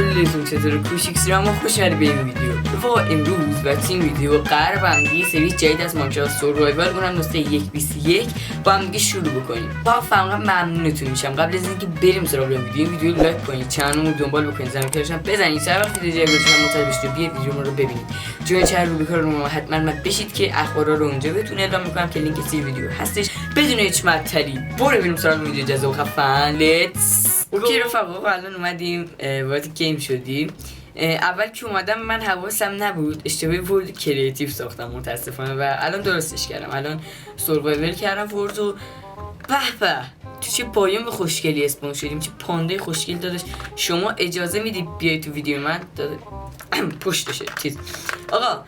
حالتون چطوره؟ کوشیکسیرم و خوشحال به این ویدیو. و امروز و این ویدیو قرار با هم دیگه سری جدید از ماینکرافت سوروایوال اونم نسخه 1.21 با هم دیگه شروع بکنیم. با فقط ممنونتون میشم قبل از اینکه بریم سراغ ویدیو لایک کنید، چنلمو دنبال بکنید، زنگ کارشم بزنید، هر وقت دیگه جدیدشون مطالعه بشید بیاید ویدیومو رو ببینید. جوین چنل روبیکا رو حتما بشید که اخبارا رو اونجا بهتون اعلام میکنم که لینک سی ویدیو هستش. بدون هیچ معطلی برو بریم سراغ ویدیو جذاب خفن. لیتس اوکی رفقا، الان اومدیم وارد گیم شدیم. اول که اومدم من حواسم نبود، اشتباهی ورد کریتیو ساختم متاسفانه و الان درستش کردم. الان سوروایوال کردم ورد و به تو چه بایوم خوشگلی اسپون شدیم، چه پانده خوشگل داداش. شما اجازه میدی بیای تو ویدیو من پشتشه چیز. آقا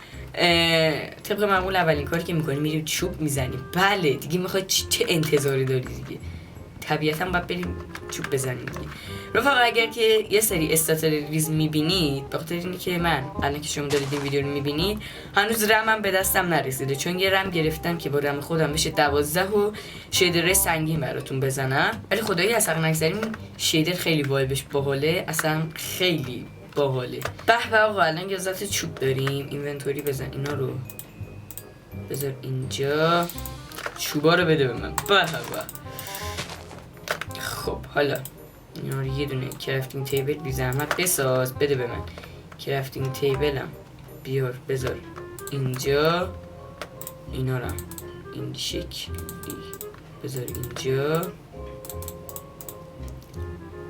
طبق معمول اولین کاری که میکنی میریم چوب میزنیم. بله دیگه میخوای چه انتظاری داری دیگه؟ طبیعتا باید بریم چوب بزنیم دیگه. رفقا اگر که یه سری استاتریز میبینید به خاطر اینه که من الان که شما دارید این ویدیو رو میبینید هنوز رمم به دستم نرسیده، چون یه رم گرفتم که با رم خودم بشه 12 و شیدر سنگین براتون بزنم. ولی خدایی از حق نگذریم شیدر خیلی وایبش باحاله، اصلا خیلی باحاله. به آقا الان یه ذات چوب داریم. اینونتوری بزن، اینا رو بذار اینجا، چوبا رو بده به من. به خب حالا اینا رو یه دونه کرافتینگ تیبل بی زحمت بساز بده به من. کرافتینگ تیبلم بیار بذار اینجا، اینا رو این شکلی بذار اینجا.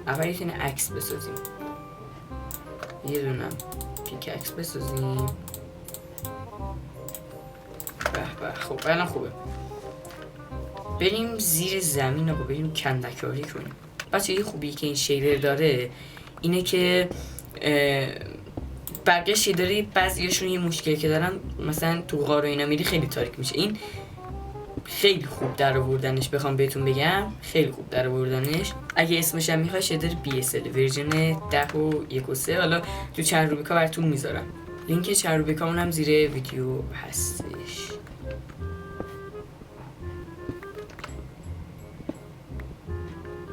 اول یه دونه عکس بسازیم، یه دونه پیک عکس بسازیم. به خب الان خوبه. بریم زیر زمین آقا، بریم کندکاری کنیم. بچه یه خوبی که این شیدر داره اینه که بقیه شیدری بعضیاشون یه مشکلی که دارن، مثلا تو غار و اینا میری خیلی تاریک میشه. این خیلی خوب در آوردنش، بخوام بهتون بگم خیلی خوب در آوردنش. اگه اسمش هم میخوای شیدر BSL ورژن 10 و 1.3، حالا تو چنل روبیکا براتون میذارم. لینک چنل روبیکا هم زیر ویدیو هستش.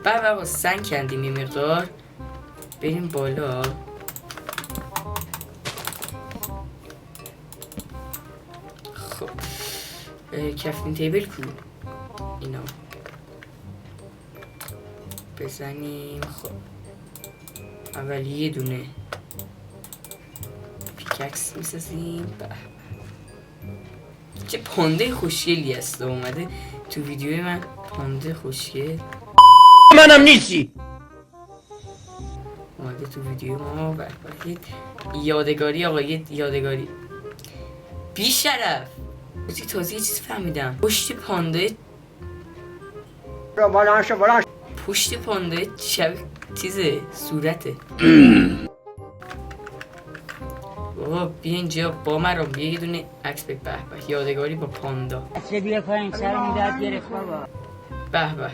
بعد سنگ کندیم یه مقدار، بریم بالا. خب کرافتینگ تیبل کو اینا بزنیم. خب اول یه دونه پیککس میسازیم. چه پانده خوشگلی هست اومده تو ویدیو من، پانده خوشگل منم نیستی اومده تو ویدیو ما. یادگاری آقا، یه یادگاری بی شرف. بچه تازه یه چیز فهمیدم، پشت پانده پشت پانده شبیه چیزه، صورته. بابا بیا اینجا با من، بیا یه دونه عکس بک. به یادگاری با پاندا. چه بیا پایین سر میداد گرفت بابا. به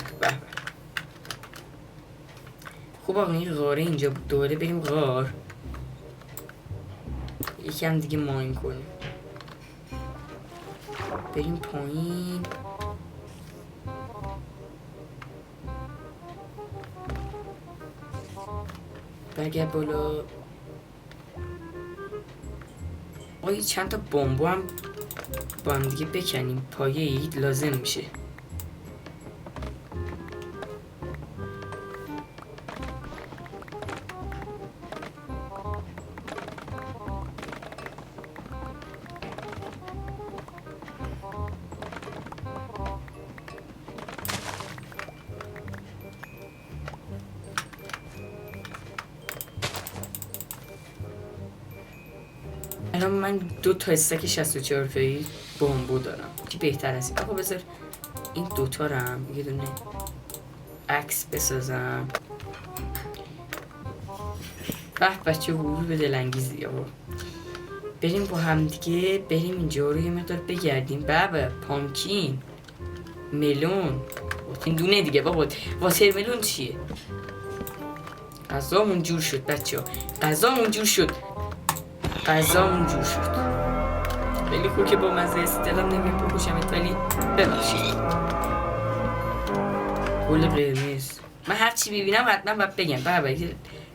خوب آقا این غاره اینجا دوباره بریم غار یکم دیگه ماین کنیم. بریم پایین. برگرد بالا. آقا چند تا بمبو هم با هم دیگه بکنیم، پایه اید لازم میشه. الان من 2 تا استک 64 تایی بمبو دارم که بهتر است. آقا بذار این دوتا رو هم یه دونه عکس بسازم. بچه ورود به دلانگیزی. آقا بریم با هم دیگه، بریم اینجا رو یه مقدار بگردیم. بابا پامکین ملون این دونه دیگه. بابا واترملون چیه؟ غذامون جور شد بچه ها، غذامون جور شد. خیلی خوب که با مزه است. دلم نمیم بکشمت ولی ببخشید. گل قرمز من هرچی ببینم حتما باید بگم. بابا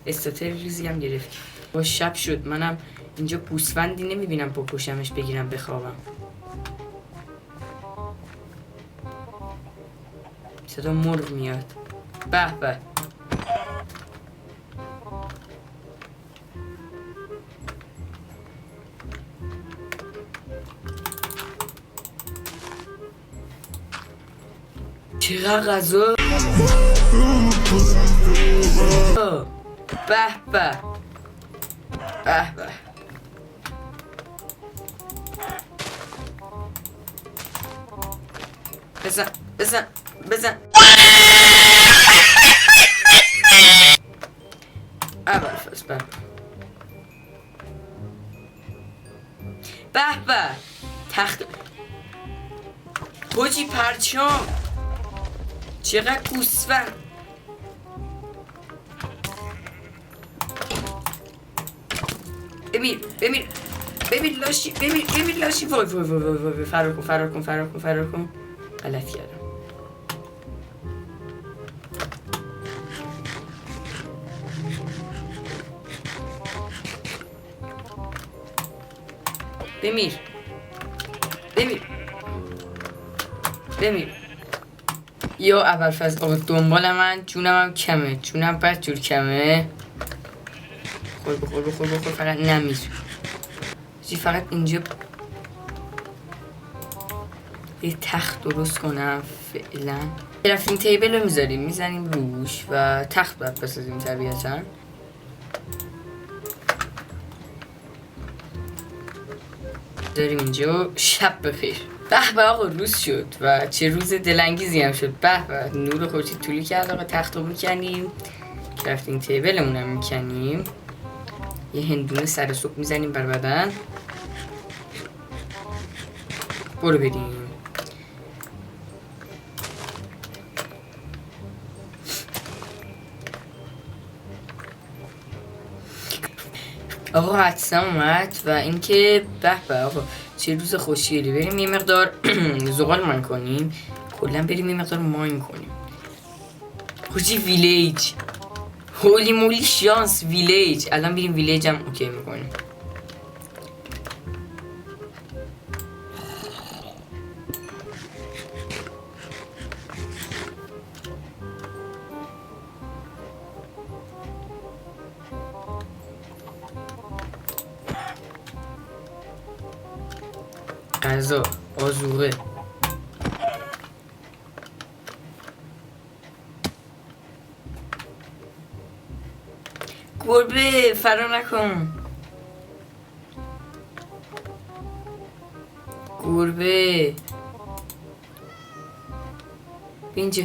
استاتر ریزی هم گرفت. با شب شد، منم اینجا گوسفندی نمیبینم بکشمش بگیرم بخوابم. صدا مرغ میاد. به به. چقدر غذا. به به به به. بزن بزن بزن. اول فصل به به. تخت حاجی پرچام. چقدر گوسفند. بمیر لاشی. بمیر لاشی. وای فرار کن. غلط کردم. بمیر. یا اول فصل آقا دنبال من. جونم هم کمه. جونم بد جور کمه. بخور فقط نمیر. فقط اینجا یه تخت درست کنم فعلا. رفتیم تیبل رو میزنیم روش و تخت باید بسازیم طبیعتا. داریم اینجا. شب بخیر. به آقا روز شد و چه روز دلانگیزی هم شد. به نور خورشید طولی کرد آقا. تخت رو میکنیم. رفتیم تیبلمون هم میکنیم. یه هندونه سر صبح میزنیم بر بدن. برو بریم. آقا حدسم اومد و اینکه به آقا چه روز خوشگلی. بریم یه مقدار زغال مان کنیم. کلا بریم یه مقدار ماین کنیم. خوشی ویلیج. هولی مولی شانس ویلیج. الان بریم ویلیج هم اوکی میکنیم. غذا آذوقه. گربه فرار نکن. گربه اینجا.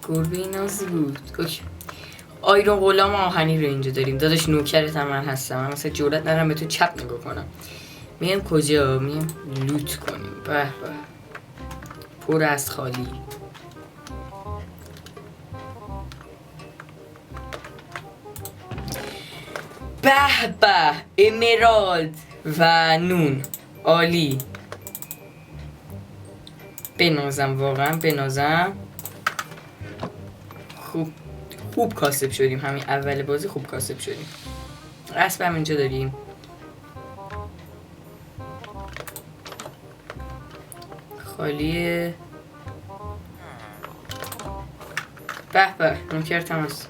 گربه نازی بود. اوکی. آیرون غلام آهنی رو اینجا داریم. داداش نوکرت هم من هستم. من مثلا جرئت ندارم به تو چپ نگاه کنم. میام کجا؟ میام لوت کنیم. به پر از خالی. به امرالد و نون. عالی. بنازم واقعا بنازم. خوب کاسب شدیم. همین اول بازی خوب کاسب شدیم. اسب هم اینجا داریم. خالیه. به نوکر تماس.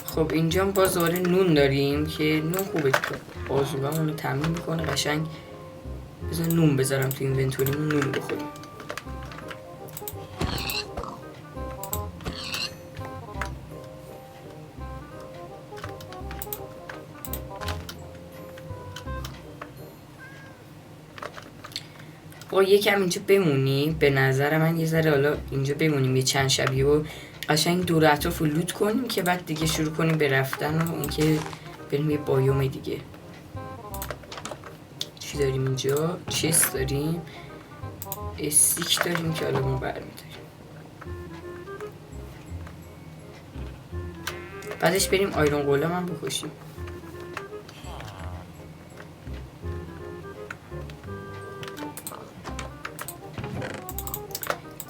خب اینجا باز دوباره نون داریم که نون خوبه که بازوبمون رو تامین میکنه قشنگ. بذار نون بذارم تو اینونتوریمون نون بخوریم. با یکم اینجا بمونیم. به نظر من یه ذره حالا اینجا بمونیم یه چند شبیه و قشنگ دور اطراف رو لوت کنیم که بعد دیگه شروع کنیم به رفتن و اینکه بریم یه بایوم دیگه. چی داریم اینجا؟ چست داریم. استیک داریم که حالا ما برمیداریم. بعدش بریم آیرون غلام هم بکشیم.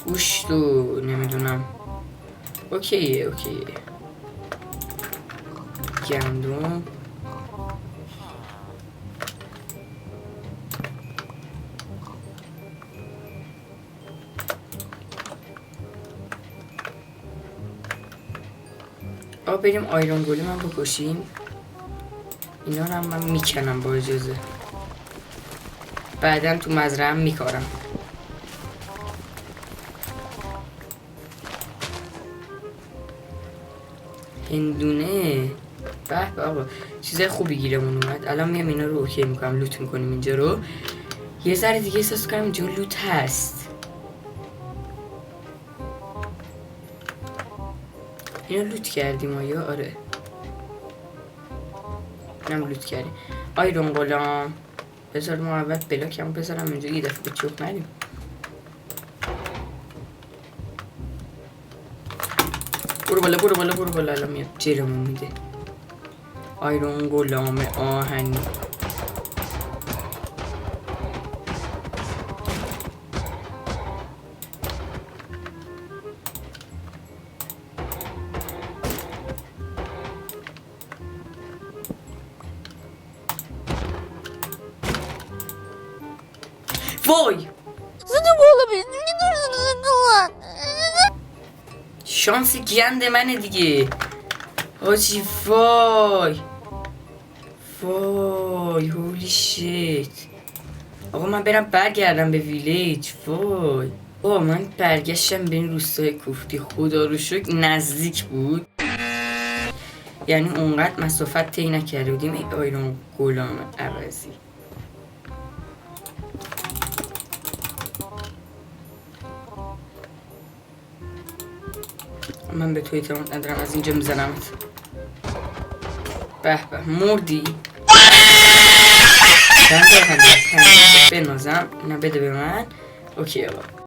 گوشت و نمیدونم اوکی گندم بریم آیرون گولم هم بکشیم. اینا رو هم من میکنم با اجازه، بعدم تو مزرعه هم میکارم. هندونه به آقا چیزای خوبی گیرمون اومد. الان میام اینا رو اوکی میکنم، لوت میکنیم اینجا رو. یه ذره دیگه احساس کنم اینجا لوت هست. اینا لوت کردیم آیا؟ آره اینم لوت کردیم. آیرون غلام بذار ما اول بلاکم بذارم اینجا یه دفعه به چوب ندیم. برو بالا الان میاد جیرمون میده. آیرون غلام آهنی وای شانس گند منه دیگه آجی. وای هولی شیت. آقا من برم برگردم به ویلیج. وای من برگشتم به این روستای کوفتی، خدا رو شکر نزدیک بود، یعنی اونقدر مسافت طی نکرده بودیم. ای آیرون غلام عوضی. من به تو اعتماد ندارم، از اینجا میزنمت. به مردی. بنازم اینا بده به من. اوکی آقا